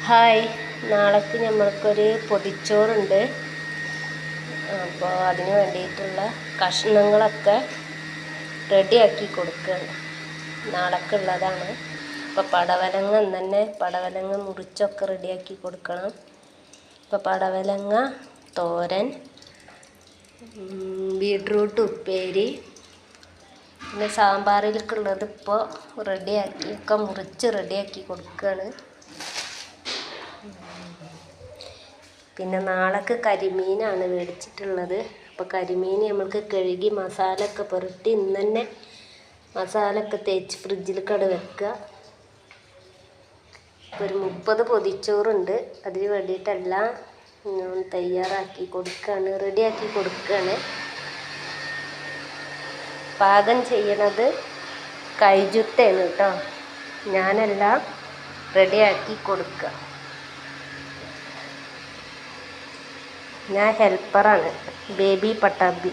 Hi, നാളേക്ക് നമ്മൾക്കൊരു പൊതിച്ചോറുണ്ട്. അപ്പോൾ അതിന് വേണ്ടിയിട്ടുള്ള കഷ്ണങ്ങളൊക്കെ റെഡിയാക്കി കൊടുക്കുകയാണ്. നാളേക്കുള്ളതാണ്. അപ്പോൾ പടവലങ്ങ തന്നെ പടവലങ്ങ മുറിച്ചൊക്കെ റെഡിയാക്കി കൊടുക്കണം. അപ്പോൾ പടവലങ്ങ തോരൻ, ബീട്രൂട്ട് ഉപ്പേരി, പിന്നെ സാമ്പാറിലേക്കുള്ളത് ഇപ്പോൾ റെഡിയാക്കി ഒക്കെ മുറിച്ച് റെഡിയാക്കി കൊടുക്കുകയാണ്. പിന്നെ നാളേക്ക് കരിമീനാണ് മേടിച്ചിട്ടുള്ളത്. അപ്പോൾ കരിമീൻ നമ്മൾക്ക് കഴുകി മസാല ഒക്കെ പുരട്ടി ഇന്ന് തന്നെ മസാല ഒക്കെ തേച്ച് ഫ്രിഡ്ജിലേക്കട് വെക്കുക. ഒരു 30 പൊതിച്ചോറുണ്ട്. അതിന് വേണ്ടിയിട്ടെല്ലാം തയ്യാറാക്കി കൊടുക്കുകയാണ്, റെഡിയാക്കി കൊടുക്കുകയാണ്. പാകം ചെയ്യണത് കൈജുത്താണ് കേട്ടോ. ഞാനെല്ലാം റെഡിയാക്കി കൊടുക്കുക. ഞാൻ ഹെൽപ്പറാണ്, ബേബി പട്ടാമ്പി.